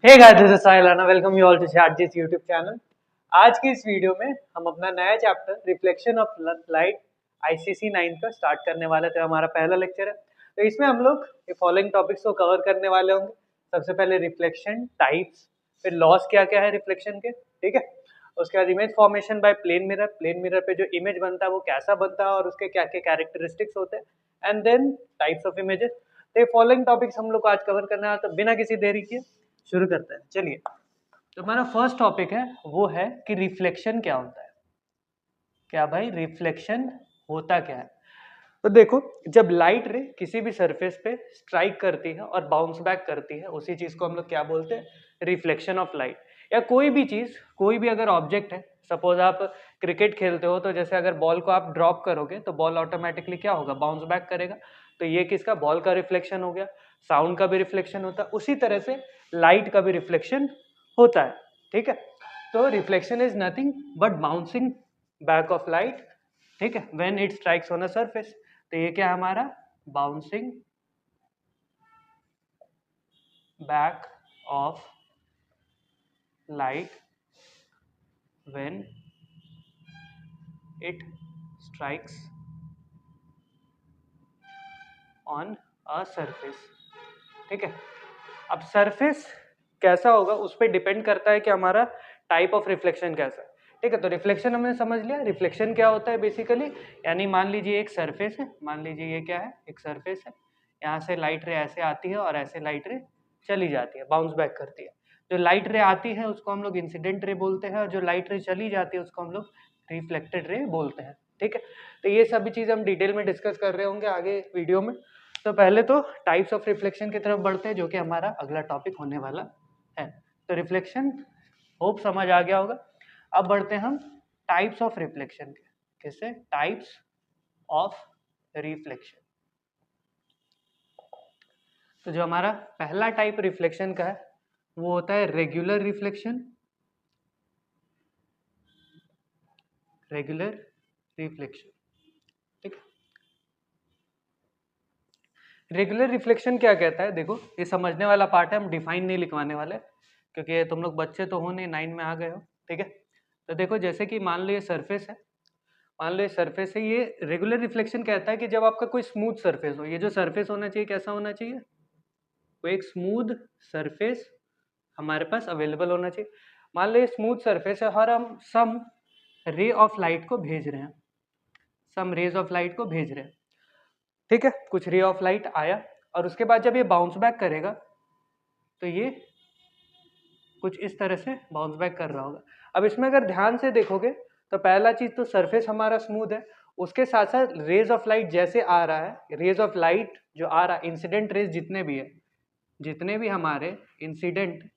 Hey guys, this is Sahil Rana. Welcome you all to चैटजीस YouTube channel. आज की इस वीडियो में हम अपना नया chapter reflection of light ICC 9 का स्टार्ट करने वाले थे। हमारा पहला लेक्चर है, तो इसमें हम लोग ये फॉलोइंग टॉपिक्स को कवर करने वाले होंगे। सबसे पहले रिफ्लेक्शन टाइप्स, फिर लॉस क्या क्या है रिफ्लेक्शन के, ठीक है। उसके बाद image formation by plane mirror पे जो इमेज बनता है वो कैसा बनता है और उसके क्या क्या कैरेक्टरिस्टिक्स होते हैं, and then types of images. तो ये फॉलोइंग टॉपिक्स हम लोग को आज कवर करना है, तो बिना किसी देरी के शुरू करते हैं। चलिए, तो हमारा फर्स्ट टॉपिक है वो है कि रिफ्लेक्शन क्या होता है। क्या भाई, रिफ्लेक्शन होता क्या है? तो देखो, जब लाइट रे किसी भी सरफेस पे स्ट्राइक करती है और बाउंस बैक करती है, उसी चीज को हम लोग क्या बोलते हैं? Reflection of light. या कोई भी चीज, कोई भी अगर ऑब्जेक्ट है, सपोज आप क्रिकेट खेलते हो, तो जैसे अगर बॉल को आप ड्रॉप करोगे तो बॉल ऑटोमेटिकली क्या होगा? बाउंस बैक करेगा। तो ये किसका? बॉल का रिफ्लेक्शन हो गया। साउंड का भी रिफ्लेक्शन होता है, उसी तरह से लाइट का भी रिफ्लेक्शन होता है, ठीक है। तो reflection is nothing but bouncing back of light, ठीक है, when it strikes on a surface. तो ये क्या है हमारा? Bouncing back of light when it strikes on a surface, ठीक है। अब सरफेस कैसा होगा उस पर डिपेंड करता है कि हमारा टाइप ऑफ रिफ्लेक्शन कैसा है, ठीक है। तो रिफ्लेक्शन हमने समझ लिया। रिफ्लेक्शन क्या होता है बेसिकली, यानी मान लीजिए एक सरफेस है, मान लीजिए ये क्या है? एक सरफेस है। यहाँ से लाइट रे ऐसे आती है और ऐसे लाइट रे चली जाती है, बाउंस बैक करती है। जो लाइट रे आती है उसको हम लोग इंसिडेंट रे बोलते हैं, और जो लाइट रे चली जाती है उसको हम लोग रिफ्लेक्टेड रे बोलते हैं, ठीक है। तो ये सभी चीज़ हम डिटेल में डिस्कस कर रहे होंगे आगे वीडियो में। तो पहले तो टाइप्स ऑफ रिफ्लेक्शन की तरफ बढ़ते हैं, जो कि हमारा अगला टॉपिक होने वाला है। तो रिफ्लेक्शन होप समझ आ गया होगा। अब बढ़ते हैं हम टाइप्स ऑफ रिफ्लेक्शन के। किससे? Types of reflection. तो जो हमारा पहला टाइप रिफ्लेक्शन का है वो होता है रेगुलर रिफ्लेक्शन। रेगुलर रिफ्लेक्शन, ठीक है। रेगुलर रिफ्लेक्शन क्या कहता है? देखो, ये समझने वाला पार्ट है, हम डिफाइन नहीं लिखवाने वाले, क्योंकि तुम लोग बच्चे तो हो नहीं, 9 में आ गए हो, ठीक है। तो देखो, जैसे कि मान लो ये सरफेस है, मान लो ये सरफेस है। ये रेगुलर रिफ्लेक्शन कहता है कि जब आपका कोई स्मूथ सरफेस हो, ये जो सरफेस होना चाहिए कैसा होना चाहिए? कोई एक स्मूथ सरफेस हमारे पास अवेलेबल होना चाहिए। मान लो ये स्मूथ सरफेस है और हम सम रे ऑफ लाइट को भेज रहे हैं, सम रेज ऑफ लाइट को भेज रहे हैं, ठीक है। कुछ रे ऑफ लाइट आया और उसके बाद जब ये बाउंस बैक करेगा तो ये कुछ इस तरह से बाउंस बैक कर रहा होगा। अब इसमें अगर ध्यान से देखोगे तो पहला चीज तो सरफेस हमारा स्मूथ है, उसके साथ साथ रेज ऑफ लाइट जैसे आ रहा है, रेज ऑफ लाइट जो आ रहा है, इंसिडेंट रेज जितने भी है, जितने भी हमारे इंसिडेंट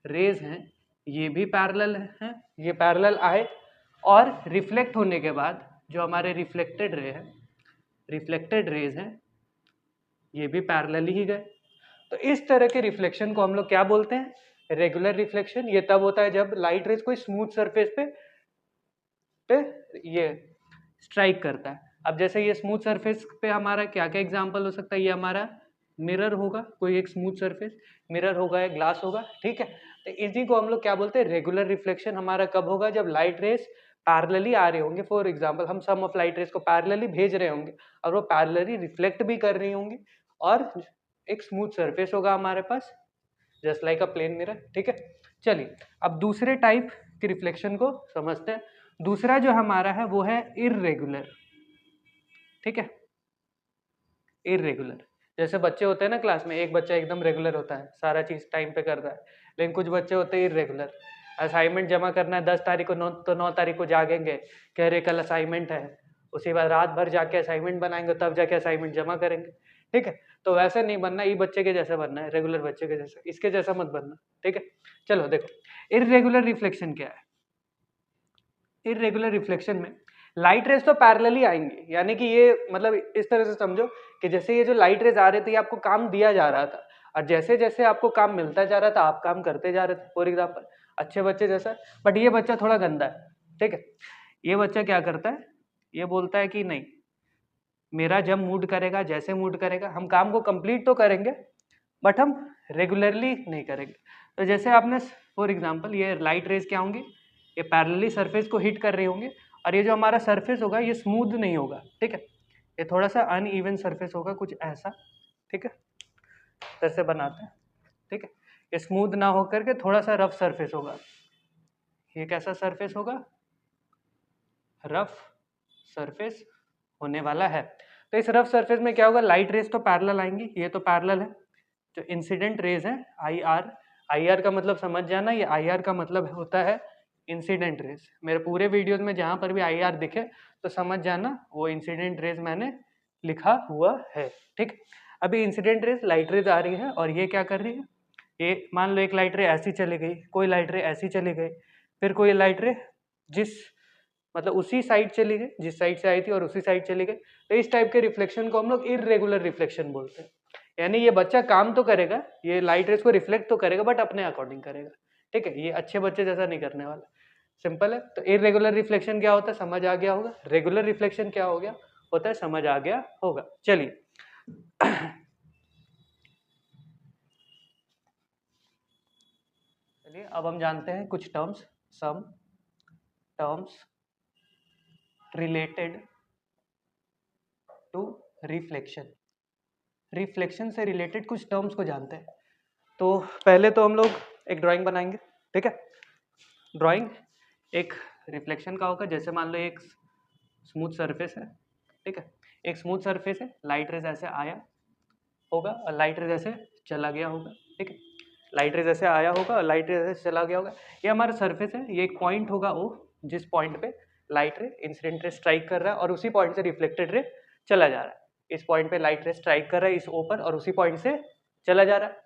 रेज हैं, ये भी पैरेलल हैं, ये पैरेलल आए और रिफ्लेक्ट होने के बाद जो हमारे रिफ्लेक्टेड रे हैं, रिफ्लेक्टेड रेज हैं, ये भी पैरेलल ही गए। तो इस तरह के रिफ्लेक्शन को हम लोग क्या बोलते हैं? Regular reflection. ये तब होता है जब लाइट रेज कोई स्मूथ सरफेस पे ये स्ट्राइक करता है। अब जैसे ये स्मूथ सरफेस पे हमारा क्या क्या एग्जांपल हो सकता है? ये हमारा मिरर होगा, कोई एक स्मूथ सरफेस, मिरर होगा या ग्लास होगा, ठीक है। तो इसी को हम लोग क्या बोलते हैं? Regular reflection. हमारा कब होगा? जब लाइट रेज पैरेलली आ रहे होंगे। फॉर एग्जांपल, हम सम ऑफ लाइट रेज को पैरेलली भेज रहे होंगे और वो पैरेलली रिफ्लेक्ट भी कर रही होंगी, और एक स्मूथ सरफेस होगा हमारे पास, just like a plane mirror, ठीक है। चलिए, अब दूसरे टाइप के रिफ्लेक्शन को समझते हैं। दूसरा जो हमारा है वो है इर्रेगुलर, ठीक है। इर्रेगुलर, जैसे बच्चे होते हैं ना क्लास में, एक बच्चा एकदम रेगुलर होता है, सारा चीज टाइम पे करता है, लेकिन कुछ बच्चे होते हैं इर्रेगुलर। असाइनमेंट जमा करना है 10 तारीख को, 9 तारीख को जागेंगे, कह रहे कल असाइनमेंट है, उसी बाद रात भर जाके असाइनमेंट बनाएंगे, तब जाके असाइनमेंट जमा करेंगे, ठीक है। तो वैसे नहीं बनना, ये बच्चे के जैसे बनना है, रेगुलर बच्चे के जैसा, इसके जैसा मत बनना, ठीक है। चलो देखो, इर्रेगुलर रिफ्लेक्शन क्या है? इर्रेगुलर रिफ्लेक्शन में लाइट रेज तो पैरेलली आएंगे, यानी कि ये मतलब इस तरह से समझो कि जैसे ये जो लाइट रेज आ रहे थे, ये आपको काम दिया जा रहा था, और जैसे जैसे आपको काम मिलता जा रहा था आप काम करते जा रहे थे। फॉर एग्जाम्पल, अच्छे बच्चे जैसा। बट ये बच्चा थोड़ा गंदा है, ठीक है। ये बच्चा क्या करता है? ये बोलता है कि नहीं, मेरा जब मूड करेगा, जैसे मूड करेगा, हम काम को कंप्लीट तो करेंगे बट हम रेगुलरली नहीं करेंगे। तो जैसे आपने फॉर एग्जांपल ये लाइट रेज क्या होंगी, ये पैरेलली सरफेस को हिट कर रही होंगे और ये जो हमारा सरफेस होगा ये स्मूथ नहीं होगा, ठीक है, ये थोड़ा सा अनइवन सरफेस होगा कुछ ऐसा, ठीक है, जैसे बनाते हैं, ठीक है, ये स्मूथ ना होकर के थोड़ा सा रफ सरफेस होगा। ये कैसा सरफेस होगा, रफ सरफेस होने वाला है। तो इस रफ सरफेस में क्या होगा, लाइट रेज तो पैरेलल आएंगी, ये तो पैरेलल है, जो इंसिडेंट रेज है आई आर का मतलब समझ जाना, ये आई आर का मतलब होता है इंसिडेंट रेज। मेरे पूरे वीडियोज में जहाँ पर भी आई आर दिखे तो समझ जाना वो इंसिडेंट रेज मैंने लिखा हुआ है, ठीक। अभी इंसिडेंट रेज लाइट रेज आ रही है और ये क्या कर रही है, ये मान लो एक लाइट रे ऐसी चली गई, कोई लाइट रे ऐसी चली गई, फिर कोई लाइट रे जिस मतलब उसी साइड चली गई जिस साइड से आई थी और उसी साइड चली गई। तो इस टाइप के रिफ्लेक्शन को हम लोग इर्रेगुलर रिफ्लेक्शन बोलते हैं। यानी ये बच्चा काम तो करेगा, ये लाइट रेज को रिफ्लेक्ट तो करेगा बट अपने अकॉर्डिंग करेगा, ठीक है, ये अच्छे बच्चे जैसा नहीं करने वाला, सिंपल है। तो इर्रेगुलर रिफ्लेक्शन क्या होता है, समझ आ गया होगा। रेगुलर रिफ्लेक्शन क्या हो गया होता है, समझ आ गया होगा। चलिए चलिए अब हम जानते हैं कुछ terms, some terms related to reflection. Reflection से रिलेटेड कुछ टर्म्स को जानते हैं। तो पहले तो हम लोग एक ड्राइंग बनाएंगे, ठीक है। ड्राइंग एक रिफ्लेक्शन का होगा, जैसे मान लो एक स्मूथ सरफेस है, ठीक है, एक स्मूथ सरफेस है, लाइट रेज ऐसे आया होगा और लाइट रेज ऐसे चला गया होगा, ठीक है, लाइट रेज ऐसे आया होगा और लाइट रेज ऐसे चला गया होगा। ये हमारा सरफेस है, ये एक पॉइंट होगा ओ, जिस पॉइंट पे light ray incident ray strike कर रहा है और उसी पॉइंट से रिफ्लेक्टेड रे चला जा रहा है। इस पॉइंट पे लाइट रे स्ट्राइक कर रहा है इस ओ पर और उसी पॉइंट से चला जा रहा है।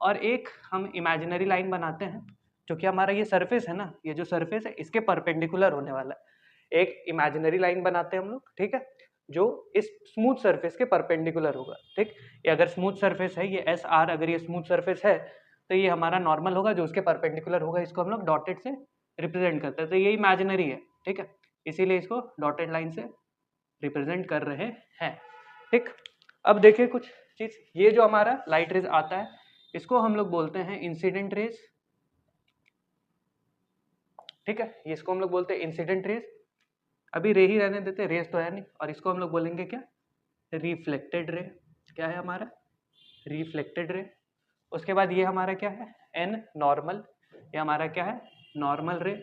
और एक हम इमेजिनरी लाइन बनाते हैं, जो कि हमारा ये सरफेस है ना, ये जो सरफेस है इसके परपेंडिकुलर होने वाला है। एक इमेजिनरी लाइन बनाते हैं हम लोग, ठीक है, जो इस स्मूथ सरफेस के परपेंडिकुलर होगा, ठीक। ये अगर स्मूथ सरफेस है, ये एस आर अगर ये स्मूथ सरफेस है तो ये हमारा नॉर्मल होगा जो उसके परपेंडिकुलर होगा, इसको हम लोग डॉटेड से रिप्रेजेंट करते हैं। तो ये इमेजिनरी है, ठीक है, इसीलिए इसको डॉटेड लाइन से रिप्रेजेंट कर रहे हैं, ठीक। अब देखिए कुछ चीज, ये जो हमारा लाइट रेज आता है इसको हम लोग बोलते हैं इंसिडेंट रेज, ठीक है, इसको हम लोग बोलते हैं इंसिडेंट रेज। अभी रे ही रहने देते, रेज तो है नहीं, और इसको हम लोग बोलेंगे क्या, रिफ्लेक्टेड रे। क्या है हमारा, रिफ्लेक्टेड रे। उसके बाद ये हमारा क्या है, एन नॉर्मल, ये हमारा क्या है, नॉर्मल रे।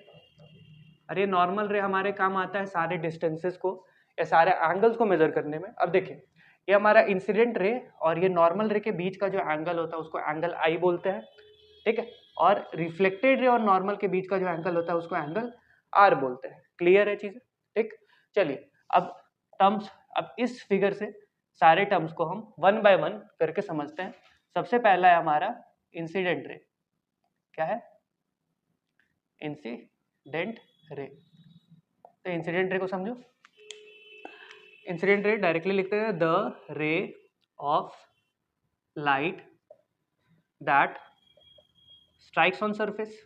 अरे नॉर्मल रे हमारे काम आता है सारे डिस्टेंसेस को या सारे एंगल्स को मेजर करने में। अब देखिए ये हमारा इंसिडेंट रे और ये नॉर्मल रे के बीच का जो एंगल होता है उसको एंगल आई बोलते हैं, ठीक है, और रिफ्लेक्टेड रे और नॉर्मल के बीच का जो एंगल होता है उसको एंगल आर बोलते हैं। क्लियर है चीजें, ठीक। चलिए अब टर्म्स, अब इस फिगर से सारे टर्म्स को हम वन बाय वन करके समझते हैं। सबसे पहला है हमारा इंसिडेंट रे। क्या है, इंसिडेंट रे। तो इंसिडेंट रे को समझो, इंसिडेंट रे डायरेक्टली लिखते हैं the ray of light that strikes on surface.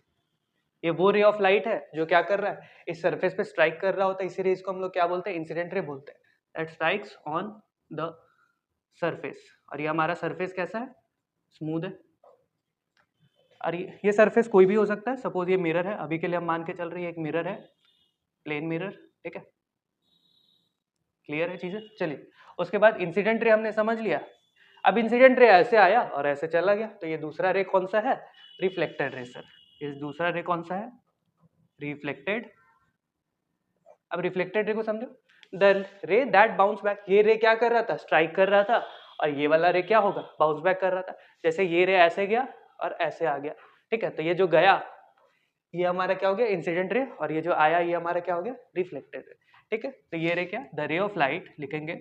ये वो रे ऑफ लाइट है जो क्या कर रहा है, इस सरफेस पे स्ट्राइक कर रहा होता है, इसी रेज को हम लोग क्या बोलते हैं, इंसिडेंट रे बोलते हैं, that strikes on the surface. और ये हमारा सरफेस कैसा है, स्मूथ है। और ये सरफेस कोई भी हो सकता है, सपोज ये मिरर है, अभी के लिए हम मान के चल रही है एक मिरर है, प्लेन मिरर, ठीक है। क्लियर है चीजें, चलिए उसके बाद इंसिडेंट रे हमने समझ लिया। अब इंसिडेंट रे ऐसे आया और ऐसे चला गया, तो ये दूसरा रे कौन सा है, रिफ्लेक्टेड रे सर। ये दूसरा रे कौन सा है, रिफ्लेक्टेड। अब रिफ्लेक्टेड रे को समझो, द रे दैट बाउंस बैक। ये रे क्या कर रहा था, स्ट्राइक कर रहा था, और ये वाला रे क्या होगा, बाउंस बैक कर रहा था। जैसे ये रे ऐसे गया और ऐसे आ गया, ठीक है, तो ये जो गया ये हमारा क्या हो गया, इंसिडेंट रे, और ये जो आया ये हमारा क्या हो गया, रिफ्लेक्टेड रे, ठीक है। तो ये रे क्या, द रे ऑफ लाइट लिखेंगे,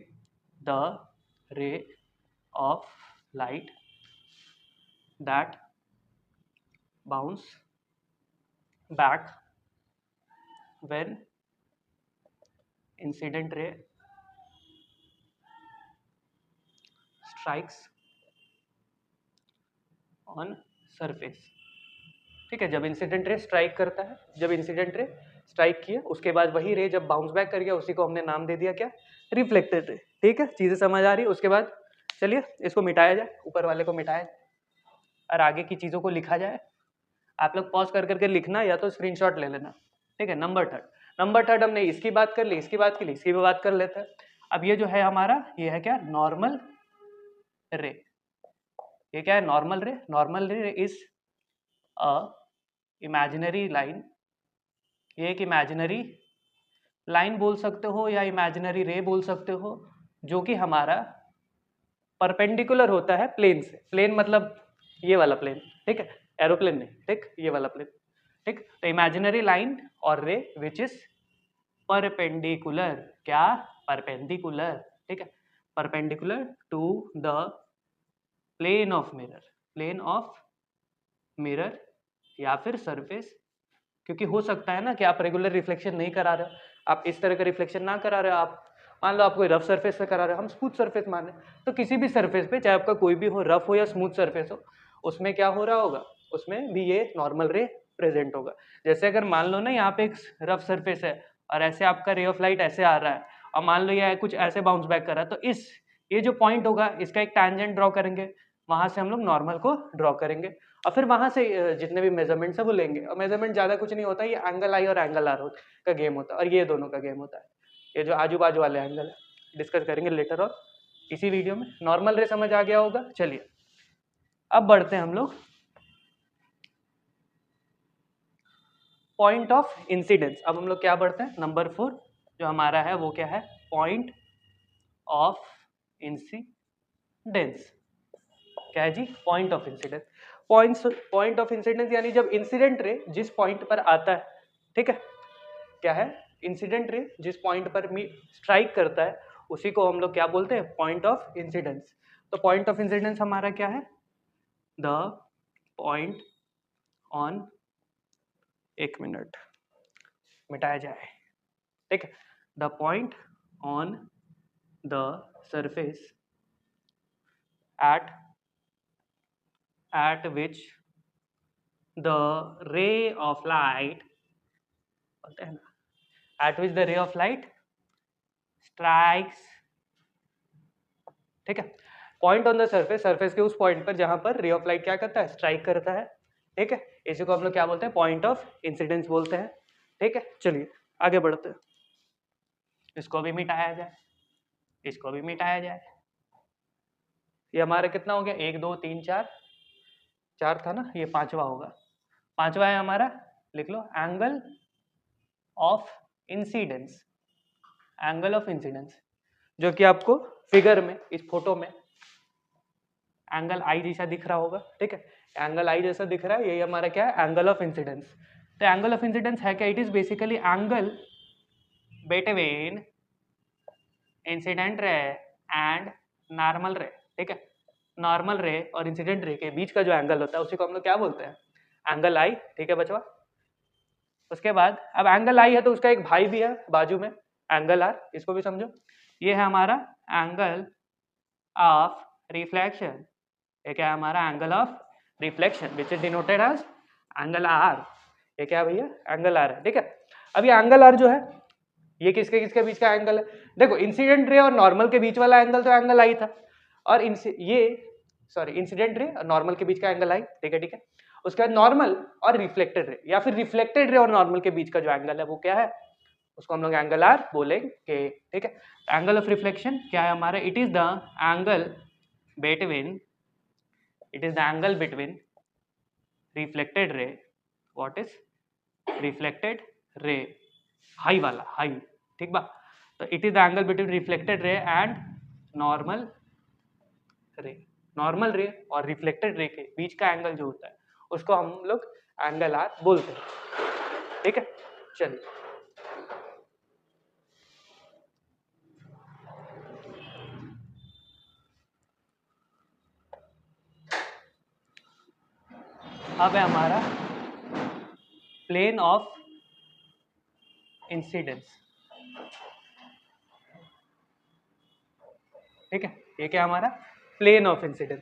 the ray of light that bounce back when incident ray strikes on surface, ठीक है। जब इंसिडेंट रे स्ट्राइक करता है, जब इंसिडेंट रे स्ट्राइक किया उसके बाद वही रे जब बाउंस बैक कर गया उसी को हमने नाम दे दिया क्या, रिफ्लेक्टेड रे, ठीक है। चीजें समझ आ रही है। उसके बाद चलिए इसको मिटाया जाए, ऊपर वाले को मिटाया जाए और आगे की चीजों को लिखा जाए। आप लोग पॉज कर करके लिखना या तो स्क्रीनशॉट ले लेना, ठीक है। नंबर थर्ड हमने इसकी बात कर ली, इसकी बात की ली, इसकी भी बात कर लेते हैं। अब ये जो है हमारा, ये है क्या, नॉर्मल रे। ये क्या है, नॉर्मल रे। नॉर्मल रे इज अ इमेजिनरी लाइन, ये एक इमेजिनरी लाइन बोल सकते हो या इमेजिनरी रे बोल सकते हो, जो कि हमारा परपेंडिकुलर होता है प्लेन से। प्लेन मतलब ये वाला प्लेन, ठीक है, एरोप्लेन नहीं, ठीक, ये वाला प्लेन, ठीक। तो इमेजिनरी लाइन और रे विच इज परपेंडिकुलर, क्या, परपेंडिकुलर, ठीक है, perpendicular to the plane of mirror, plane of mirror या फिर सरफेस। क्योंकि हो सकता है ना कि आप रेगुलर रिफ्लेक्शन नहीं करा रहे हो, आप इस तरह का रिफ्लेक्शन ना करा रहे हो, आप मान लो आप कोई रफ सरफेस पे करा रहे हो, हम स्मूथ सरफेस माने, तो किसी भी सरफेस पे, चाहे आपका कोई भी हो, रफ हो या स्मूथ सरफेस हो, उसमें क्या हो रहा होगा, उसमें भी ये नॉर्मल रे प्रेजेंट होगा। जैसे अगर मान लो ना यहाँ पे एक रफ सरफेस है और ऐसे आपका रे ऑफ लाइट ऐसे आ रहा है और मान लो ये कुछ ऐसे बाउंस बैक कर रहा है, तो इस ये जो पॉइंट होगा इसका एक टैंजेंट ड्रॉ करेंगे, वहां से हम लोग नॉर्मल को ड्रॉ करेंगे और फिर वहां से जितने भी मेजरमेंट्स है वो लेंगे। और मेजरमेंट ज्यादा कुछ नहीं होता, ये एंगल आई और एंगल आर का गेम होता है, और ये दोनों का गेम होता है। ये जो आजू बाजू वाले एंगल है डिस्कस करेंगे लेटर और इसी वीडियो में। नॉर्मल रे समझ आ गया होगा। चलिए अब बढ़ते हैं हम लोग पॉइंट ऑफ इंसिडेंस। अब हम लोग क्या बढ़ते हैं, नंबर 4 जो हमारा है वो क्या है, पॉइंट ऑफ इंसिडेंस। क्या है जी, point of incidence. Point of incidence यानी जब इंसिडेंट रे जिस पॉइंट पर आता है, ठीक है, क्या है, इंसिडेंट रे जिस पॉइंट पर स्ट्राइक करता है उसी को हम लोग क्या बोलते हैं, पॉइंट ऑफ इंसिडेंस। तो पॉइंट ऑफ इंसिडेंस हमारा क्या है, द पॉइंट ऑन, एक मिनट मिटाया जाए, ठीक है, the point on the surface at which the ray of light, बोलते हैं ना, at which the ray of light strikes, ठीक है, point on the surface, surface के उस पॉइंट पर जहां पर रे ऑफ लाइट क्या करता है, स्ट्राइक करता है, ठीक है, इसी को हम लोग क्या बोलते हैं, पॉइंट ऑफ इंसिडेंस बोलते हैं, ठीक है। चलिए आगे बढ़ते हैं, इसको भी मिटाया जाए, इसको भी मिटाया जाए। ये हमारा कितना हो गया, 1 2 3 4, 4 था ना, ये 5वां होगा। 5वां है हमारा, लिख लो, angle of incidence, angle of incidence, जो कि आपको फिगर में, इस फोटो में एंगल आई जैसा दिख रहा होगा, ठीक है, एंगल आई जैसा दिख रहा है, यही हमारा क्या है, एंगल ऑफ इंसिडेंस। तो एंगल ऑफ इंसिडेंस है क्या, it is basically angle between incident ray and normal रे, ठीक है, नॉर्मल रे और इंसिडेंट रे के बीच का जो एंगल होता है उसी को हम लोग क्या बोलते हैं, एंगल आई, ठीक है बचवा। उसके बाद अब एंगल आई है तो उसका एक भाई भी है बाजू में, एंगल आर, इसको भी समझो। ये है हमारा एंगल ऑफ रिफ्लेक्शन, ये क्या है हमारा, angle of reflection which is denoted as angle R. ये क्या भैया, एंगल आर है, ठीक है। अब ये एंगल आर जो है ये किसके किसके बीच का एंगल है, देखो इंसिडेंट रे और नॉर्मल के बीच वाला एंगल तो एंगल आई था, और इंसिडेंट रे और नॉर्मल के बीच का एंगल आई, ठीक है, ठीक है। उसके बाद नॉर्मल और रिफ्लेक्टेड रे या फिर रिफ्लेक्टेड रे और नॉर्मल के बीच का जो एंगल है वो क्या है, उसको हम लोग एंगल आर बोलेंगे, ठीक है। एंगल ऑफ रिफ्लेक्शन क्या है हमारा, it is the angle between, it is the angle between reflected ray, what is reflected ray, high वाला, हाई, ठीक बा। तो it is the angle between reflected ray and normal रे, नॉर्मल रे और रिफ्लेक्टेड रे के बीच का एंगल जो होता है उसको हम लोग एंगल आर बोलते हैं, ठीक है। चलिए अब है हमारा प्लेन ऑफ इंसिडेंस, ठीक है, ये क्या हमारा प्लेन ऑफ इंसिडेंस।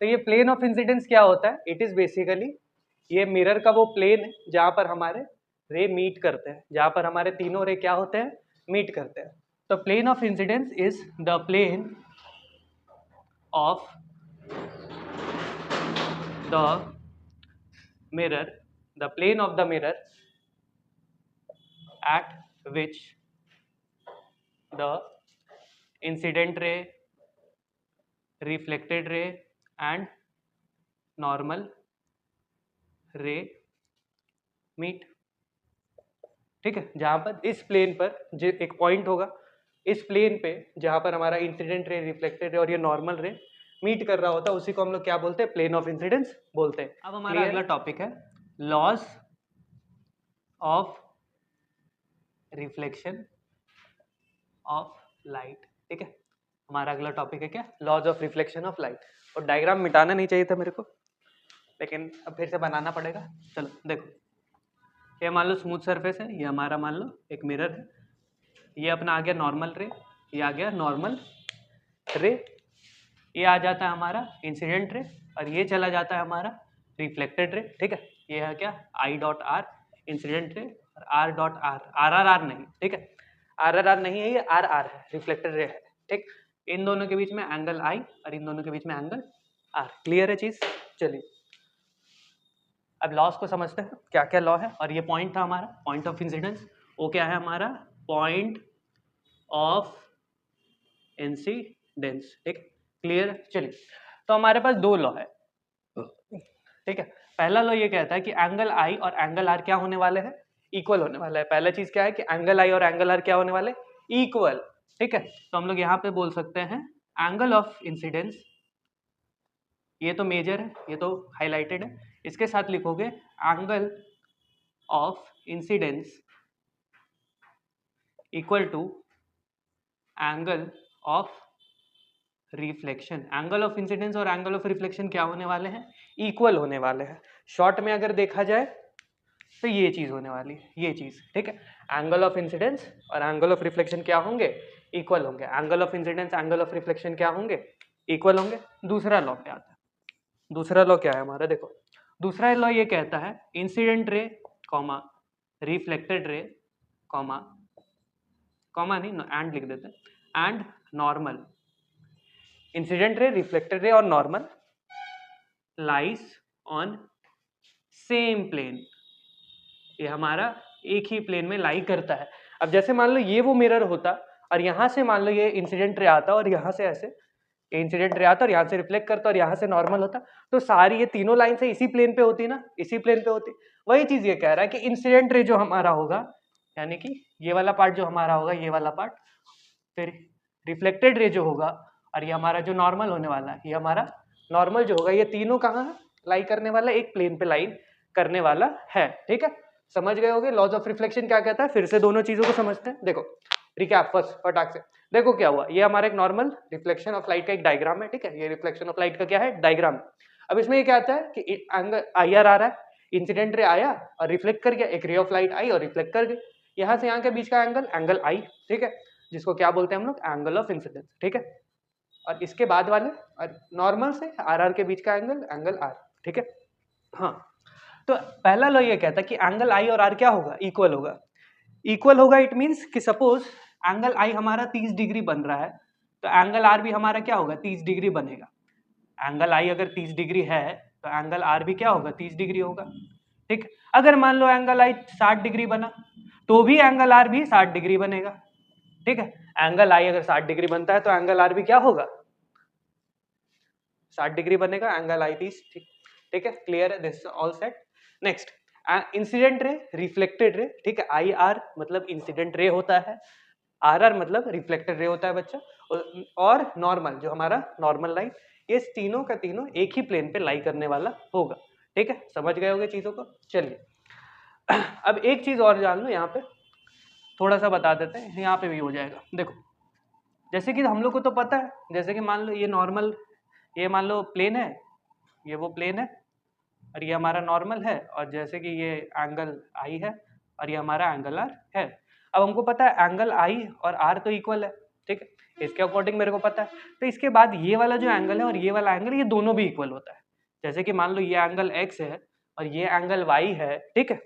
तो ये प्लेन ऑफ इंसिडेंस क्या होता है, इट इज बेसिकली ये मिरर का वो प्लेन है जहां पर हमारे रे मीट करते हैं, जहां पर हमारे तीनों रे क्या होते हैं, मीट करते हैं। तो plane of incidence is the plane of the mirror, the plane of the mirror at which the incident ray, reflected ray and normal ray meet. ठीक है, जहां पर इस प्लेन पर जो एक पॉइंट होगा, इस प्लेन पे जहां पर हमारा इंसिडेंट रे, रिफ्लेक्टेड रे और ये नॉर्मल रे मीट कर रहा होता है, उसी को हम लोग क्या बोलते हैं, प्लेन ऑफ इंसिडेंस बोलते हैं. अब हमारा अगला टॉपिक है laws of reflection of light. ठीक है, हमारा अगला टॉपिक है क्या, laws of reflection of light. और डायग्राम मिटाना नहीं चाहिए था मेरे को, लेकिन अब फिर से बनाना पड़ेगा. चलो देखो, ये मान लो स्मूथ सरफेस है, ये हमारा मान लो एक मिरर है, ये अपना आ गया नॉर्मल रे, ये आ गया नॉर्मल रे, ये आ जाता है हमारा इंसिडेंट रे, और ये चला जाता है हमारा रिफ्लेक्टेड रे. ठीक है, ये है क्या, I dot are incident ray और R dot R, R R R नहीं. ठीक है, आर आर आर नहीं है, ये आर आर है, रिफ्लेक्टेड रे है. ठीक, इन दोनों के बीच में एंगल आई और इन दोनों के बीच में एंगल आर. क्लियर है चीज. चलिए अब लॉस को समझते हैं, क्या क्या लॉ है. और ये पॉइंट था हमारा पॉइंट ऑफ इंसिडेंस, वो क्या है हमारा पॉइंट ऑफ इंसिडेंस. ठीक, क्लियर. चलिए, तो हमारे पास दो लॉ है. ठीक है, पहला लॉ ये कहता है कि एंगल आई और एंगल आर क्या होने वाले हैं, इक्वल होने वाला है. पहला चीज क्या है कि एंगल आई और एंगल आर क्या होने वाले, इक्वल. ठीक है, तो हम लोग यहाँ पे बोल सकते हैं एंगल ऑफ इंसिडेंस, ये तो मेजर है, ये तो हाईलाइटेड है, इसके साथ लिखोगे angle of incidence equal to angle of reflection. Angle of incidence और एंगल ऑफ रिफ्लेक्शन क्या होने वाले हैं, इक्वल होने वाले हैं. शॉर्ट में अगर देखा जाए तो ये चीज होने वाली है, ये चीज. ठीक है, एंगल ऑफ इंसिडेंस और एंगल ऑफ रिफ्लेक्शन क्या होंगे, इक्वल होंगे. Angle of incidence angle of reflection क्या होंगे, इक्वल होंगे. दूसरा लॉ पे आता है. दूसरा लॉ क्या है हमारा, देखो दूसरा लॉ ये कहता है incident ray comma reflected ray comma, comma नहीं एंड लिख देते हैं, and normal incident ray, reflected ray और normal lies on same plane. ये हमारा एक ही प्लेन में लाई करता है. अब जैसे मान लो ये वो मिरर होता और यहाँ से मान लो ये इंसिडेंट रे आता और यहाँ से ऐसे इंसिडेंट रे आता और यहाँ से रिफ्लेक्ट करता और यहाँ से नॉर्मल होता, तो सारी ये तीनों लाइन से इसी प्लेन पे होती ना, इसी प्लेन पे होती. वही चीज ये कह रहा है कि इंसिडेंट रे जो हमारा होगा, यानी कि ये वाला पार्ट जो हमारा होगा, ये वाला पार्ट, फिर रिफ्लेक्टेड रे जो होगा, और ये हमारा जो नॉर्मल होने वाला है, ये हमारा नॉर्मल जो होगा, ये तीनों कहाँ लाई करने वाला, एक प्लेन पे लाइन करने वाला है. ठीक है, समझ गए होगे लॉज ऑफ रिफ्लेक्शन क्या कहता है. फिर से दोनों चीजों को समझते हैं. देखो रिकैप फर्स्ट फटाक से. देखो क्या हुआ, ये हमारा एक नॉर्मल रिफ्लेक्शन ऑफ लाइट का एक डायग्राम है. ठीक है, ये रिफ्लेक्शन ऑफ लाइट का क्या है, डायग्राम. अब इसमें ये क्या आता है कि एंगल आई आर आ रहा है, इंसिडेंट रे आया और रिफ्लेक्ट कर गया, एक रे ऑफ लाइट आई और रिफ्लेक्ट कर गई. यहाँ से यहाँ के बीच का एंगल, एंगल आई. ठीक है, जिसको क्या बोलते हैं हम लोग, एंगल ऑफ इंसिडेंस. ठीक है, और इसके बाद वाले नॉर्मल से आर आर के बीच का एंगल, एंगल आर. ठीक है, हाँ. तो पहला लॉ ये कहता है कि एंगल आई और आर क्या होगा, इक्वल होगा. इक्वल होगा इट मींस कि सपोज एंगल आई हमारा 30 डिग्री बन रहा है, तो एंगल आर भी हमारा क्या होगा, 30 डिग्री बनेगा. एंगल आई अगर 30 डिग्री है तो एंगल आर भी क्या होगा, 30 डिग्री होगा. ठीक, अगर मान लो एंगल आई 60 डिग्री बना तो भी एंगल आर भी 60 डिग्री बनेगा. ठीक है, एंगल आई अगर 60 डिग्री बनता है तो एंगल आर भी क्या होगा, 60 डिग्री बनेगा, एंगल आई 30. ठीक है, क्लियर है, this all set. Next incident ray, reflected रे. ठीक है, आई आर मतलब इंसिडेंट रे होता है, आर आर मतलब रिफ्लेक्टेड रे होता है बच्चा, और नॉर्मल जो हमारा नॉर्मल लाइन, ये तीनों का तीनों एक ही प्लेन पे लाई करने वाला होगा. ठीक है, समझ गए होगे चीजों को. चलिए अब एक चीज और जान लो, यहाँ पे थोड़ा सा बता देते हैं, यहाँ पे भी हो जाएगा. देखो जैसे कि हम लोग को तो पता है, जैसे कि मान लो ये नॉर्मल, ये मान लो प्लेन है, ये वो प्लेन है और ये हमारा नॉर्मल है, और जैसे कि ये एंगल आई है और ये हमारा एंगल आर है. अब हमको पता है एंगल आई और आर तो इक्वल है. ठीक है, इसके अकॉर्डिंग मेरे को पता है. तो इसके बाद ये वाला जो एंगल है और ये वाला एंगल, ये दोनों भी इक्वल होता है. जैसे कि मान लो ये एंगल एक्स है और ये एंगल वाई है. ठीक है,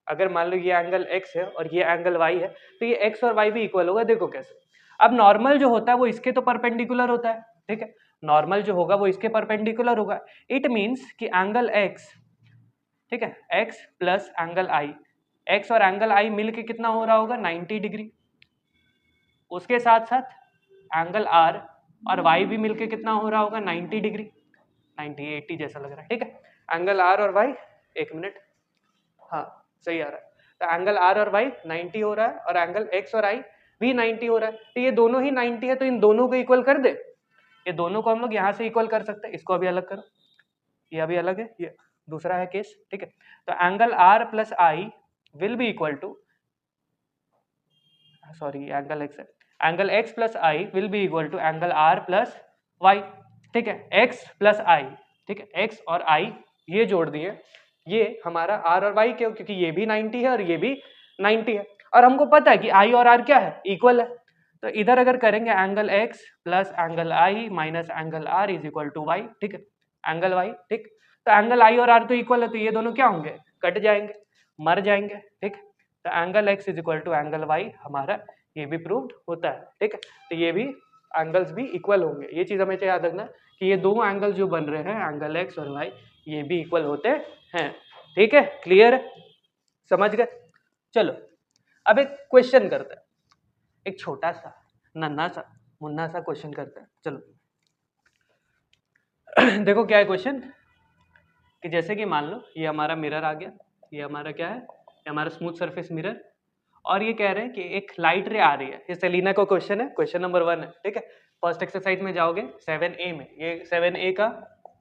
अगर मान लो ये एंगल एक्स है और ये एंगल वाई है, तो ये एक्स और वाई भी इक्वल होगा. देखो कैसे. अब नॉर्मल जो होता है वो इसके तो परपेंडिकुलर होता है. ठीक है, नॉर्मल जो होगा वो इसके परपेंडिकुलर होगा. इट मीन्स कि एंगल एक्स ठीक है, x plus angle i, x और एंगल i मिल के कितना हो रहा होगा 90 डिग्री। उसके साथ साथ एंगल r और y भी मिलके कितना हो रहा होगा 90 डिग्री, 90 80 जैसा लग रहा है। ठीक है, एंगल r और y, एक मिनट, हाँ सही आ रहा है। तो एंगल r और y 90 हो रहा है और एंगल x और i भी 90 हो रहा है। तो ये दोनों ही 90 है, तो इन दोनों को इक्वल कर दे। ये दोनों को हम लोग यहाँ से इक्वल कर सकते हैं। इसको अभी अलग करो, ये अभी अलग है, ये दूसरा है केस। ठीक है, तो angle r plus I will be equal to, sorry angle x है, angle x plus I will be equal to angle r plus Y. ठीक है, x प्लस आई, ठीक है, x और i ये जोड़ दिए, ये हमारा r और y क्यों, क्योंकि ये भी 90 है और ये भी 90 है, और हमको पता है कि i और r क्या है, इक्वल है। तो इधर अगर करेंगे angle x plus angle i minus angle r is equal to y। ठीक है, एंगल y, ठीक, तो एंगल i और r तो इक्वल है, तो ये दोनों क्या होंगे, कट जाएंगे, मर जाएंगे। ठीक, तो angle x is equal to angle y हमारा ये भी प्रूव्ड होता है। ठीक है, तो ये भी एंगल्स भी इक्वल होंगे। ये चीज हमें याद रखना कि ये दो एंगल जो बन रहे हैं एंगल x और y ये भी इक्वल होते हैं। ठीक है, क्लियर है, समझ गए। चलो अब एक क्वेश्चन करते हैं, एक छोटा सा नन्हा सा मुन्ना सा क्वेश्चन करते हैं। चलो देखो क्या है क्वेश्चन, कि जैसे कि मान लो ये हमारा मिरर आ गया, ये हमारा क्या है, ये हमारा स्मूथ सरफेस मिरर, और ये कह रहे हैं कि एक लाइट रे आ रही है। ये सेलिना का क्वेश्चन है, क्वेश्चन नंबर 1 है। ठीक है, फर्स्ट एक्सरसाइज में जाओगे 7A में, ये 7A का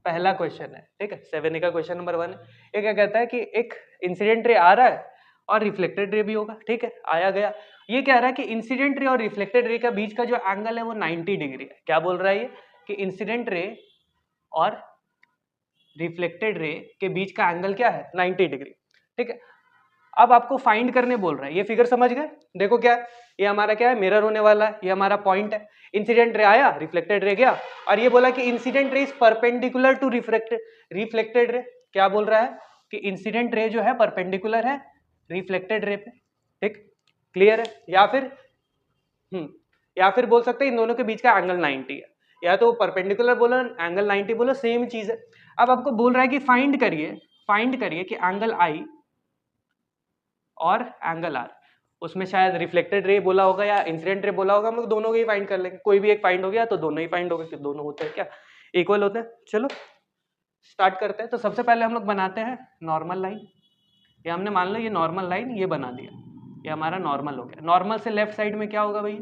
पहला क्वेश्चन है। ठीक है, 7A का क्वेश्चन नंबर 1 है। ये क्या कहता है कि एक इंसिडेंट रे आ रहा है और रिफ्लेक्टेड रे भी होगा। ठीक है, आया गया। ये कह रहा है कि इंसिडेंट रे और रिफ्लेक्टेड रे का बीच का जो एंगल है वो 90 डिग्री है। क्या बोल रहा है ये, कि इंसिडेंट रे और रिफ्लेक्टेड रे के बीच का एंगल क्या है, 90 डिग्री। ठीक है, अब आपको फाइंड करने बोल रहा है। ये फिगर समझ गए, देखो क्या है, ये हमारा क्या है, मिरर होने वाला है, ये हमारा पॉइंट है। इंसिडेंट रे आया, रिफ्लेक्टेड रे गया, और ये बोला कि incident ray is perpendicular to reflected ray. क्या बोल रहा है कि इंसिडेंट रे जो है परपेंडिकुलर है रिफ्लेक्टेड रे पे। ठीक, क्लियर है। या फिर बोल सकते हैं इन दोनों के बीच का एंगल 90 है, या तो परपेंडिकुलर बोलो एंगल 90 बोलो, सेम चीज है। अब आपको बोल रहा है कि फाइंड करिए कि एंगल आई और एंगल आर, उसमें शायद रिफ्लेक्टेड रे बोला होगा या इंसिडेंट रे बोला होगा, हम लोग दोनों को ही फाइंड कर लेंगे। कोई भी एक फाइंड हो गया तो दोनों ही फाइंड हो गए, दोनों होते हैं क्या, इक्वल होते हैं। चलो स्टार्ट करते हैं। तो सबसे पहले हम लोग बनाते हैं नॉर्मल लाइन। ये हमने मान लो ये नॉर्मल लाइन ये बना दिया, ये हमारा नॉर्मल हो गया। नॉर्मल से लेफ्ट साइड में क्या होगा भाई,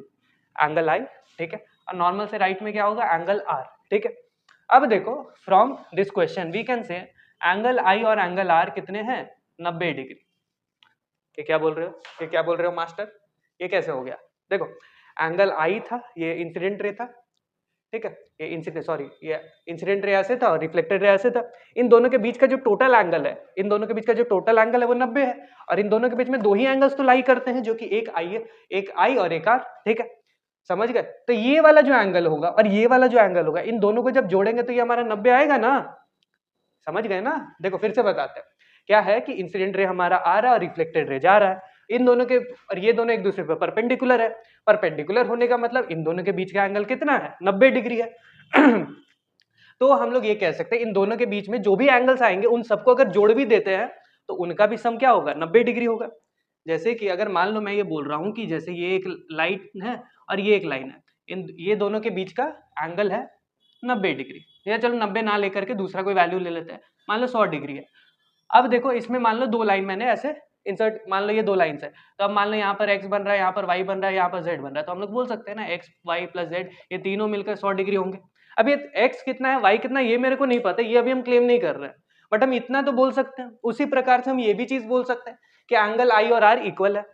एंगल आई। ठीक है, और नॉर्मल से राइट में क्या होगा, एंगल आर। ठीक है, अब देखो from this question we can say angle i और एंगल आर कितने हैं, 90 डिग्री। ये क्या बोल रहे हो मास्टर, ये कैसे हो गया। देखो एंगल आई था, ये इंसिडेंट रे था। ठीक है, ये इंसिडेंट रे ऐसे था और रिफ्लेक्टेड रे ऐसे था। इन दोनों के बीच का जो टोटल एंगल है, वो 90 है, और इन दोनों के बीच में दो ही एंगल्स तो लाई करते हैं, जो कि एक आई और एक आर। ठीक है, समझ गए। तो ये वाला जो एंगल होगा और ये वाला जो एंगल होगा, इन दोनों को जब जोड़ेंगे तो ये हमारा 90 आएगा ना, समझ गए ना। देखो फिर से बताते हैं, क्या है कि इंसिडेंट रे हमारा आ रहा है और रिफ्लेक्टेड रे जा रहा है, इन दोनों के, और ये दोनों एक दूसरे पर परपेंडिकुलर है। परपेंडिकुलर होने का मतलब इन दोनों के बीच का एंगल कितना है, 90 डिग्री है। तो हम लोग ये कह सकते हैं इन दोनों के बीच में जो भी एंगल्स आएंगे उन सबको अगर जोड़ भी देते हैं तो उनका भी सम क्या होगा, 90 डिग्री होगा। जैसे कि अगर मान लो मैं ये बोल रहा हूँ कि जैसे ये एक लाइन है और ये एक लाइन है, ये दोनों के बीच का एंगल है 90 डिग्री, या चलो 90 ना लेकर के दूसरा कोई वैल्यू ले लेते हैं, मान लो 100 डिग्री है। अब देखो इसमें मान लो दो लाइन मैंने ऐसे इंसर्ट, मान लो ये दो लाइन्स है, तो अब मान लो यहाँ पर x बन रहा है, यहाँ पर y बन रहा है, यहाँ पर z बन रहा है, तो हम लोग बोल सकते हैं ना x y प्लस z ये तीनों मिलकर 100 डिग्री होंगे। अब ये x कितना है y कितना है ये मेरे को नहीं पता, ये अभी हम क्लेम नहीं कर रहे हैं, बट हम इतना तो बोल सकते हैं। उसी प्रकार से हम ये भी चीज बोल सकते हैं कि एंगल I और R इक्वल है,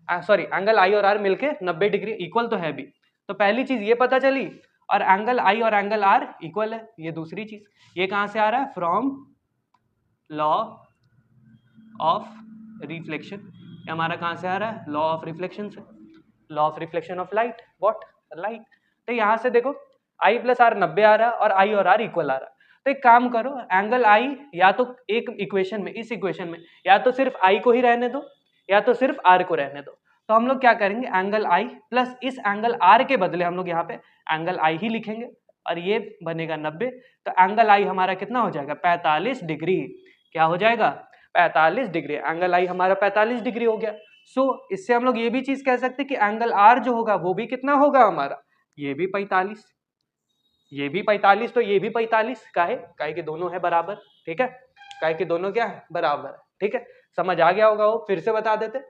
सॉरी एंगल I और R मिलके 90 डिग्री इक्वल तो है भी। तो पहली चीज ये पता चली, और एंगल I और एंगल R इक्वल है, ये दूसरी चीज। ये कहाँ से आ रहा है, फ्रॉम लॉ ऑफ रिफ्लेक्शन। हमारा कहाँ से आ रहा है, लॉ ऑफ रिफ्लेक्शन से, law of reflection of light, what, light. तो यहाँ से देखो I प्लस आर 90 आ रहा है और I और R इक्वल आ रहा है। तो एक काम करो, एंगल I या तो एक इक्वेशन में, इस इक्वेशन में या तो सिर्फ I को ही रहने दो या तो सिर्फ R को रहने दो। तो हम लोग क्या करेंगे, एंगल I प्लस इस एंगल R के बदले हम लोग यहाँ पे एंगल I ही लिखेंगे और ये बनेगा 90। तो एंगल I हमारा कितना हो जाएगा, 45 डिग्री। क्या हो जाएगा, 45 डिग्री, एंगल आई हमारा 45 डिग्री हो गया। सो इससे हम लोग ये भी चीज कह सकते हैं कि एंगल आर जो होगा वो भी कितना होगा हमारा, ये भी 45, ये भी 45, तो ये भी 45, काहे कि दोनों है बराबर, ठीक है, काहे कि दोनों क्या है, बराबर है, ठीक है, समझ आ गया होगा वो, फिर से बता देते।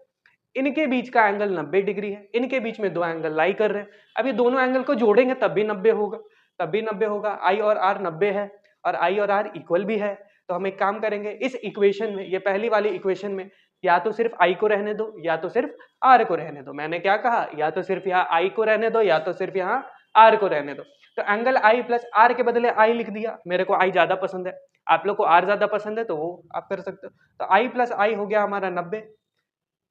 इनके बीच का एंगल 90 डिग्री है, इनके बीच में दो एंगल लाई कर रहे हैं, अब ये दोनों एंगल को जोड़ेंगे तब भी 90 होगा, तब भी 90 होगा, आई और आर 90 है और आई और आर इक्वल भी है। तो हम एक काम करेंगे, इस इक्वेशन में, ये पहली वाली इक्वेशन में या तो सिर्फ आई को रहने दो या तो सिर्फ आर को रहने दो। मैंने क्या कहा, या तो सिर्फ यहाँ आई को रहने दो या तो सिर्फ यहाँ आर को रहने दो। तो एंगल आई प्लस आर के बदले आई लिख दिया, मेरे को आई ज्यादा पसंद है, आप लोग को आर ज्यादा पसंद है तो वो आप कर सकते हो। तो आई प्लस आई हो गया हमारा 90,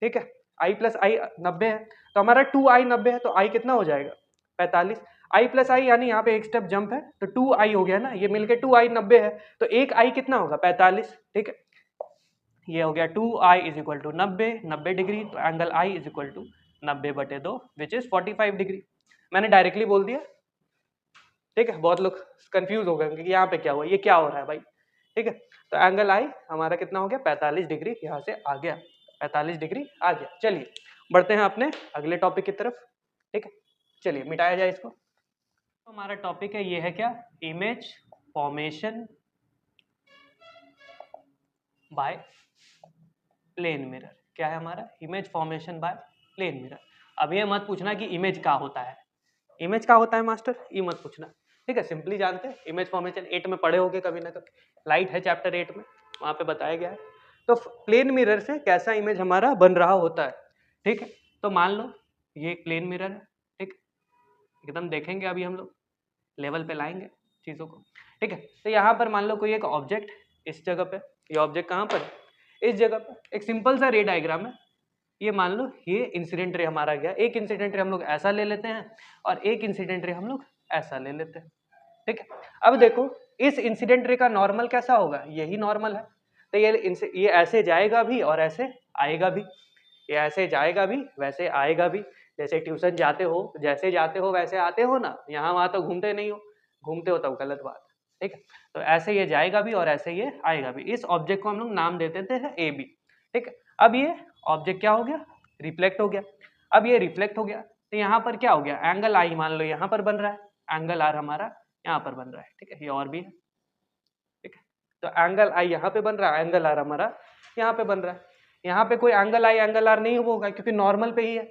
ठीक है, आई प्लस आई 90 है, तो हमारा 2i 90 है, तो आई कितना हो जाएगा 45, आई प्लस आई यानी यहाँ पे एक स्टेप जंप है, तो 2i हो गया ना, ये मिलके 2i 90 है, तो एक i कितना होगा 45, ठीक है, ये हो गया 2i is equal to 90 degree, तो angle i is equal to 90/2 which is 45 degree. मैंने डायरेक्टली बोल दिया, ठीक है, बहुत लोग कंफ्यूज हो गए कि यहाँ पे क्या हुआ, ये क्या हो रहा है भाई, ठीक है। तो एंगल आई हमारा कितना हो गया 45 डिग्री, यहाँ से आ गया 45 डिग्री आ गया। चलिए बढ़ते हैं अपने अगले टॉपिक की तरफ, ठीक है, चलिए मिटाया जाए इसको। तो हमारा टॉपिक है, ये है क्या, image formation by plane mirror. क्या है हमारा, image formation by plane mirror. अब ये मत पूछना कि इमेज क्या होता है, इमेज क्या होता है मास्टर, ये मत पूछना, ठीक है, सिंपली जानते हैं इमेज फॉर्मेशन 8 में पढ़े होगे कभी ना कभी, लाइट है चैप्टर 8 में, वहाँ पे बताया गया है। तो प्लेन मिरर से कैसा इमेज हमारा बन रहा होता है, ठीक है। तो मान लो ये एक प्लेन मिरर है, ठीक, एकदम देखेंगे अभी हम लोग लेवल पे लाएंगे चीज़ों को, ठीक है। तो यहाँ पर मान लो कोई एक ऑब्जेक्ट इस जगह पे, ये ऑब्जेक्ट कहाँ पर, इस जगह पे, एक सिंपल सा रे डायग्राम है, ये मान लो ये इंसिडेंट रे हमारा गया, एक इंसिडेंट रे हम लोग ऐसा ले लेते हैं और एक इंसिडेंट रे हम लोग ऐसा ले लेते हैं, ठीक है। अब देखो इस इंसिडेंट रे का नॉर्मल कैसा होगा, यही नॉर्मल है, तो ये ऐसे जाएगा भी और ऐसे आएगा भी, ये ऐसे जाएगा भी वैसे आएगा भी, जैसे ट्यूशन जाते हो, जैसे जाते हो वैसे आते हो ना, यहाँ वहाँ तो घूमते नहीं हो, घूमते हो तब गलत बात, ठीक है। तो ऐसे ये जाएगा भी और ऐसे ये आएगा भी। इस ऑब्जेक्ट को हम लोग नाम दे देते हैं ए बी, ठीक है। अब ये ऑब्जेक्ट क्या हो गया, रिफ्लेक्ट हो गया। अब ये रिफ्लेक्ट हो गया तो यहाँ पर क्या हो गया, एंगल आई मान लो यहाँ पर बन रहा है, एंगल आर हमारा यहाँ पर बन रहा है, ठीक है, ये और भी है, ठीक है। तो एंगल आई यहाँ पे बन रहा है, एंगल आर हमारा यहाँ पे बन रहा है। यहाँ पे कोई एंगल आई एंगल आर नहीं होगा क्योंकि नॉर्मल पे ही है,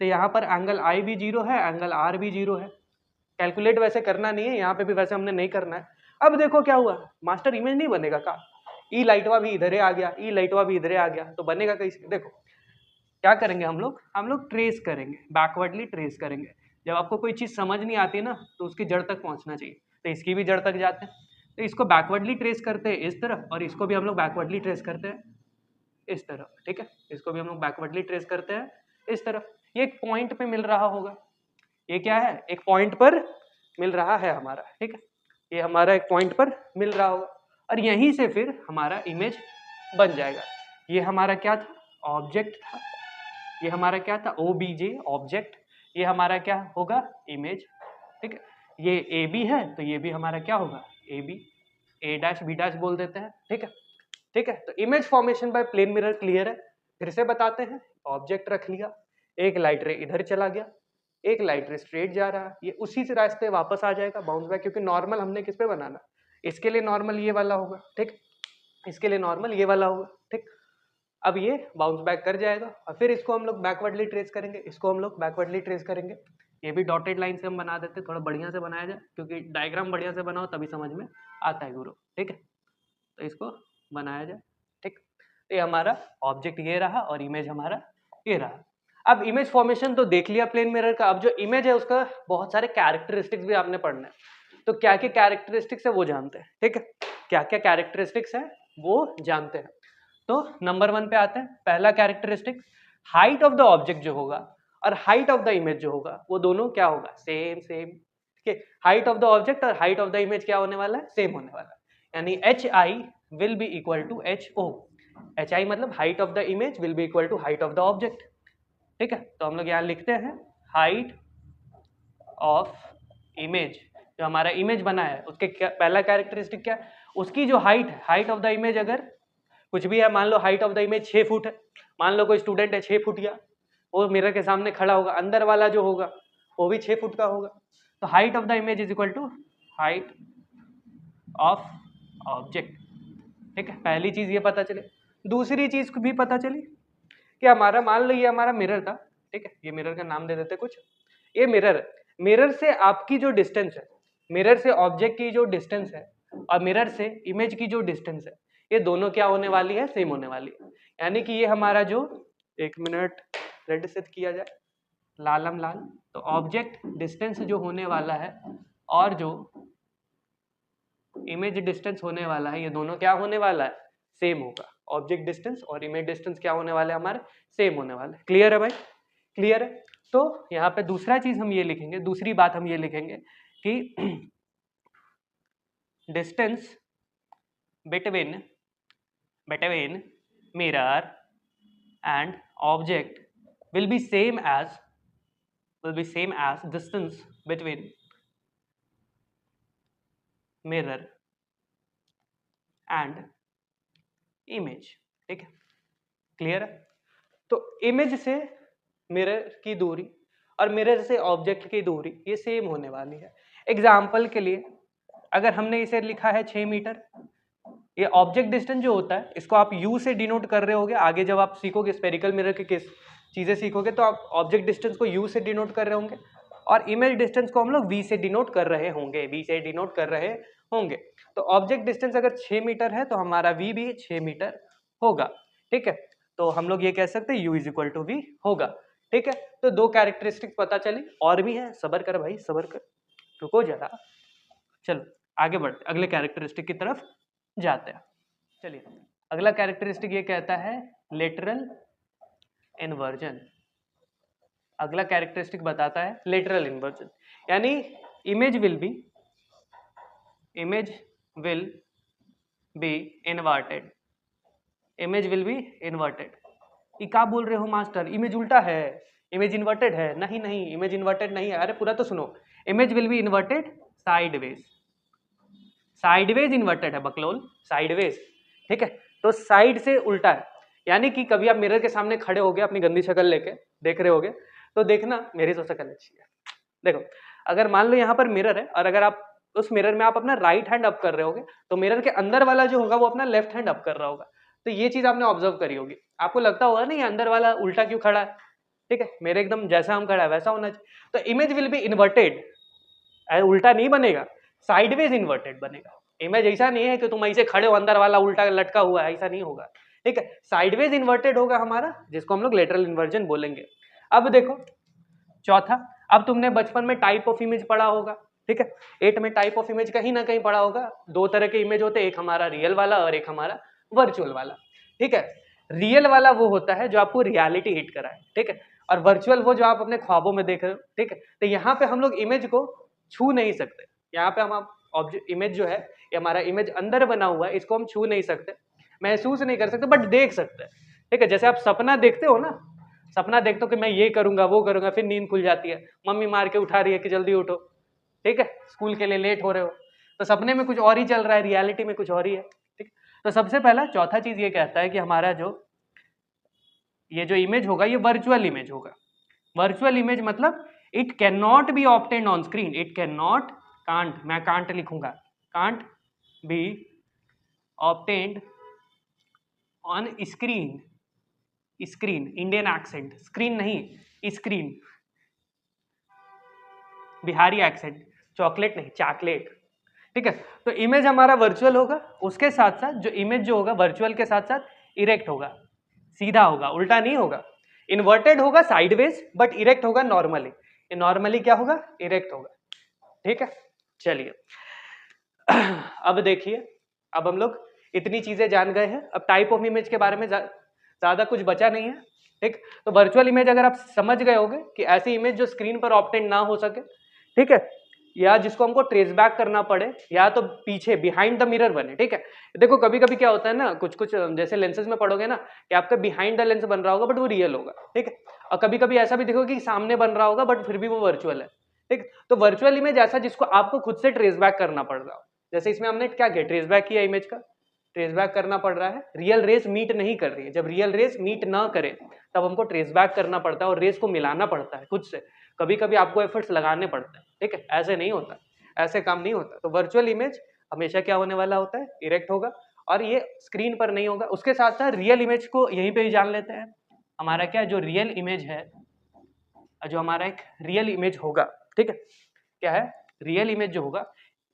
तो यहाँ पर एंगल आई भी 0 है, एंगल आर भी 0 है। कैलकुलेट वैसे करना नहीं है, यहाँ पे भी वैसे हमने नहीं करना है। अब देखो क्या हुआ, मास्टर इमेज नहीं बनेगा का, ई लाइटवा भी इधर आ गया, ई लाइटवा भी इधर आ गया, तो बनेगा कैसे। देखो क्या करेंगे हम लोग ट्रेस करेंगे, बैकवर्डली ट्रेस करेंगे। जब आपको कोई चीज़ समझ नहीं आती ना तो उसकी जड़ तक पहुंचना चाहिए, तो इसकी भी जड़ तक जाते हैं, तो इसको बैकवर्डली ट्रेस करते हैं इस तरफ और इसको भी हम लोग बैकवर्डली ट्रेस करते हैं इस तरफ, ठीक है, इसको भी हम लोग बैकवर्डली ट्रेस करते हैं इस तरफ। ये एक पॉइंट पे मिल रहा होगा, ये क्या है, एक पॉइंट पर मिल रहा है हमारा, ठीक है, ये हमारा एक पॉइंट पर मिल रहा होगा और यहीं से फिर हमारा इमेज बन जाएगा। ये हमारा क्या था, ऑब्जेक्ट था, ये हमारा क्या था, OBJ ऑब्जेक्ट, ये हमारा क्या होगा, इमेज, ठीक है। ये AB है तो ये भी हमारा क्या होगा, AB, A', B' बोल देते हैं, ठीक है, ठीक है। तो image formation by plane mirror clear है, फिर से बताते हैं। ऑब्जेक्ट रख लिया, एक लाइट रे इधर चला गया, एक लाइट रे स्ट्रेट जा रहा है, ये उसी से रास्ते वापस आ जाएगा, बाउंस बैक, क्योंकि नॉर्मल हमने किस पे बनाना, इसके लिए नॉर्मल ये वाला होगा, ठीक, इसके लिए नॉर्मल ये वाला होगा, ठीक। अब ये बाउंस बैक कर जाएगा और फिर इसको हम लोग बैकवर्डली ट्रेस करेंगे, इसको हम लोग बैकवर्डली ट्रेस करेंगे। ये भी डॉटेड लाइन से हम बना देते, थोड़ा बढ़िया से बनाया जाए क्योंकि डायग्राम बढ़िया से बनाओ तभी समझ में आता है गुरु, ठीक है। तो इसको बनाया जाए, ठीक। ये हमारा ऑब्जेक्ट ये रहा और इमेज हमारा ये रहा। अब इमेज फॉर्मेशन तो देख लिया प्लेन मिरर का, अब जो इमेज है उसका बहुत सारे कैरेक्टरिस्टिक्स भी आपने पढ़ना है, तो क्या क्या कैरेक्टरिस्टिक्स है वो जानते हैं, ठीक है, क्या क्या कैरेक्टरिस्टिक्स है वो जानते हैं। तो नंबर 1 पे आते हैं, पहला characteristic, height of the object जो होगा और हाइट ऑफ द इमेज जो होगा वो दोनों क्या होगा, सेम सेम, ठीक है। हाइट ऑफ द ऑब्जेक्ट और हाइट ऑफ द इमेज क्या होने वाला है, सेम होने वाला है, यानी HI will be equal to HO, HI मतलब height of the image will be equal to height of the object, ठीक है। तो हम लोग यहाँ लिखते हैं हाइट ऑफ इमेज, जो हमारा इमेज बना है उसके पहला कैरेक्टरिस्टिक क्या है, उसकी जो हाइट है, हाइट ऑफ द इमेज अगर कुछ भी है, मान लो height of the image 6 foot है, मान लो कोई स्टूडेंट है 6 फुट का, वो मिरर के सामने खड़ा होगा, अंदर वाला जो होगा वो भी 6 फुट का होगा, तो height of the image is equal to height of object. ठीक है, पहली चीज ये पता चले। दूसरी चीज भी पता चली कि हमारा, मान लो ये हमारा मिरर था, ठीक है, ये मिरर का नाम दे देते कुछ, ये मिरर है, मिरर से आपकी जो डिस्टेंस है, मिरर से ऑब्जेक्ट की जो डिस्टेंस है और मिरर से इमेज की जो डिस्टेंस है, ये दोनों क्या होने वाली है, सेम होने वाली है। यानी कि ये हमारा जो, एक मिनट रेड से किया जाए, लालम लाल, तो ऑब्जेक्ट डिस्टेंस जो होने वाला है और जो इमेज डिस्टेंस होने वाला है, ये दोनों क्या होने वाला है, सेम होगा। ऑब्जेक्ट डिस्टेंस और इमेज डिस्टेंस क्या होने वाले हमारे, सेम होने वाले। क्लियर है भाई, क्लियर है। तो यहाँ पे दूसरा चीज हम ये लिखेंगे, दूसरी बात हम ये लिखेंगे कि distance between mirror and object will be same as distance between mirror and image। ठीक है, क्लियर है। तो इमेज से मिरर की दूरी और मिरर से ऑब्जेक्ट की दूरी ये सेम होने वाली है। एग्जाम्पल के लिए अगर हमने इसे लिखा है 6 मीटर, ये ऑब्जेक्ट डिस्टेंस जो होता है इसको आप u से डिनोट कर रहे होगे, आगे जब आप सीखोगे स्पेरिकल मिरर के केस चीजें सीखोगे तो आप ऑब्जेक्ट डिस्टेंस को u से डिनोट कर रहे होंगे और इमेज डिस्टेंस को हम लोग v से डिनोट कर रहे होंगे, तो ऑब्जेक्ट डिस्टेंस अगर 6 मीटर है तो हमारा v भी 6 मीटर होगा। ठीक है, तो हम लोग ये कह सकते हैं u is equal to v होगा। ठीक है, तो दो कैरेक्टरिस्टिक्स पता चली, और भी है, सबर कर भाई सबर कर, रुको जरा, चलो आगे बढ़ते अगले कैरेक्टरिस्टिक की तरफ जाते हैं। चलिए, अगला कैरेक्टरिस्टिक ये कहता है लेटरल इन्वर्जन। अगला कैरेक्टरिस्टिक बताता है लेटरल इन्वर्जन, यानी image will B inverted, image will B inverted. ये क्या बोल रहे हो मास्टर, इमेज उल्टा है, इमेज इन्वर्टेड है? नहीं नहीं, इमेज इन्वर्टेड नहीं है। अरे पूरा तो सुनो, image will B inverted sideways, sideways inverted है बकलोल, साइडवेज। ठीक है, तो साइड से उल्टा है, यानी कि कभी आप मिरर के सामने खड़े होगे अपनी गंदी शक्ल लेके देख रहे होगे, तो देखना मेरी तो शक्ल अच्छी है। देखो, अगर मान लो यहाँ पर मिरर है और अगर आप उस मिरर में आप अपना राइट हैंड अप कर रहे होगे तो मिरर के अंदर वाला जो होगा वो अपना लेफ्ट हैंड अप कर रहा होगा। तो ये चीज आपने ऑब्जर्व करी होगी, आपको लगता होगा ना ये अंदर वाला उल्टा क्यों खड़ा है। ठीक है, मेरे एकदम जैसा हम खड़ा है वैसा होना चाहिए। तो इमेज विल बी इन्वर्टेड, उल्टा नहीं बनेगा, साइडवेज इन्वर्टेड बनेगा। इमेज ऐसा नहीं है कि तुम ऐसे खड़े हो अंदर वाला उल्टा लटका हुआ है, ऐसा नहीं होगा। ठीक है, साइडवेज इन्वर्टेड होगा हमारा, जिसको हम लोग लेटरल इन्वर्जन बोलेंगे। अब देखो चौथा, अब तुमने बचपन में टाइप ऑफ इमेज पढ़ा होगा, ठीक है, 8 में टाइप ऑफ इमेज कहीं ना कहीं पढ़ा होगा। दो तरह के इमेज होते हैं, एक हमारा रियल वाला और एक हमारा वर्चुअल वाला। ठीक है, रियल वाला वो होता है जो आपको रियलिटी हिट कराए, ठीक है, और वर्चुअल वो जो आप अपने ख्वाबों में देख रहे हो। ठीक है, तो यहाँ पे हम लोग इमेज को छू नहीं सकते, यहाँ पे हम ऑब्जेक्ट इमेज जो है, ये हमारा इमेज अंदर बना हुआ है, इसको हम छू नहीं सकते, महसूस नहीं कर सकते, बट देख सकते हैं। ठीक है, जैसे आप सपना देखते हो ना, सपना देखते हो कि मैं ये करूंगा वो करूंगा, फिर नींद खुल जाती है, मम्मी मार के उठा रही है कि जल्दी उठो, ठीक है, स्कूल के लिए लेट हो रहे हो, तो सपने में कुछ और ही चल रहा है, रियलिटी में कुछ और ही है। ठीक, तो सबसे पहला चौथा चीज ये कहता है कि हमारा जो ये जो इमेज होगा ये वर्चुअल इमेज होगा। वर्चुअल इमेज मतलब it can not be obtained on screen, it can not, can't, मैं कांट लिखूंगा, can't be obtained on screen, screen Indian accent, screen नहीं स्क्रीन, बिहारी एक्सेंट, चॉकलेट नहीं चॉकलेट। ठीक है, तो इमेज हमारा वर्चुअल होगा, उसके साथ साथ जो इमेज जो होगा वर्चुअल के साथ साथ इरेक्ट होगा, सीधा होगा, उल्टा नहीं होगा। इन्वर्टेड होगा साइडवेज, बट इरेक्ट होगा नॉर्मली। नॉर्मली क्या होगा, इरेक्ट होगा। ठीक है, चलिए अब देखिए, अब हम लोग इतनी चीजें जान गए हैं, अब टाइप ऑफ इमेज के बारे में ज्यादा कुछ बचा नहीं है। ठीक, तो वर्चुअल इमेज अगर आप समझ गए होंगे कि ऐसी इमेज जो स्क्रीन पर ऑब्टेन ना हो सके, ठीक है, या जिसको हमको ट्रेस बैक करना पड़े, या तो पीछे बिहाइंड द मिरर बने। ठीक है, देखो कभी कभी क्या होता है ना, कुछ कुछ जैसे लेंसेज में पढ़ोगे ना कि आपका बिहाइंड द लेंस बन रहा होगा बट वो रियल होगा। ठीक है, और कभी कभी ऐसा भी देखो कि सामने बन रहा होगा बट फिर भी वो वर्चुअल है। ठीक, तो वर्चुअल इमेज ऐसा जिसको आपको खुद से ट्रेस बैक करना पड़ रहा हो, जैसे इसमें हमने क्या किया, ट्रेस बैक किया इमेज का, ट्रेस बैक करना पड़ रहा है, रियल रेस मीट नहीं कर रही है। जब रियल रेस मीट ना करे तब हमको ट्रेस बैक करना पड़ता है और रेस को मिलाना पड़ता है खुद से। कभी कभी आपको एफर्ट्स लगाने पड़ते हैं, ठीक है, ऐसे नहीं होता, ऐसे काम नहीं होता। तो वर्चुअल इमेज हमेशा क्या होने वाला होता है, इरेक्ट होगा, और ये स्क्रीन पर नहीं होगा। उसके साथ साथ रियल इमेज को यहीं पे ही जान लेते हैं। हमारा क्या जो रियल इमेज है, जो हमारा एक रियल इमेज होगा, ठीक है, क्या है रियल इमेज जो होगा,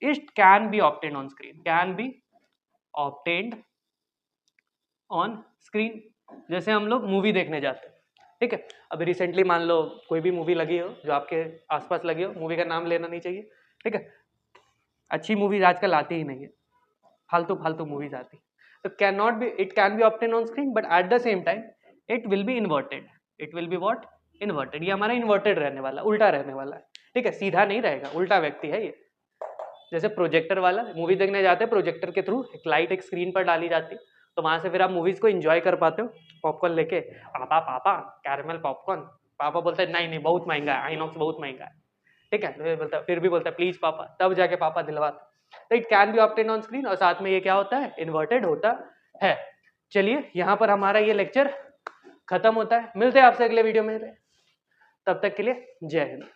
it can be obtained on screen, can be obtained on screen. जैसे हम लोग मूवी देखने जाते हैं, ठीक है, अभी रिसेंटली मान लो कोई भी मूवी लगी हो जो आपके आसपास लगी हो, मूवी का नाम लेना नहीं चाहिए, ठीक है, अच्छी मूवीज आजकल आती ही नहीं है, फालतू फालतू मूवीज आती। तो can not be, it can be obtain on screen but at the same time it will be inverted, it will be what, inverted. ये हमारा इन्वर्टेड रहने वाला, उल्टा रहने वाला है, ठीक है, सीधा नहीं रहेगा, उल्टा व्यक्ति है ये। जैसे प्रोजेक्टर वाला, मूवी देखने जाते हैं, प्रोजेक्टर के थ्रू एक लाइट एक स्क्रीन पर डाली जाती है, तो वहां से फिर आप मूवीज को एंजॉय कर पाते हो। पॉपकॉर्न लेके, पापा पापा कैरमल पॉपकॉर्न, पापा बोलते हैं नहीं नहीं बहुत महंगा है, आइनॉक्स बहुत महंगा है, ठीक है, फिर भी बोलता है प्लीज पापा, तब जाके पापा दिलवाते। तो it can be obtain on screen, और साथ में ये क्या होता है, इन्वर्टेड होता है। चलिए यहाँ पर हमारा ये लेक्चर खत्म होता है, मिलते हैं आपसे अगले वीडियो में, तब तक के लिए जय हिंद।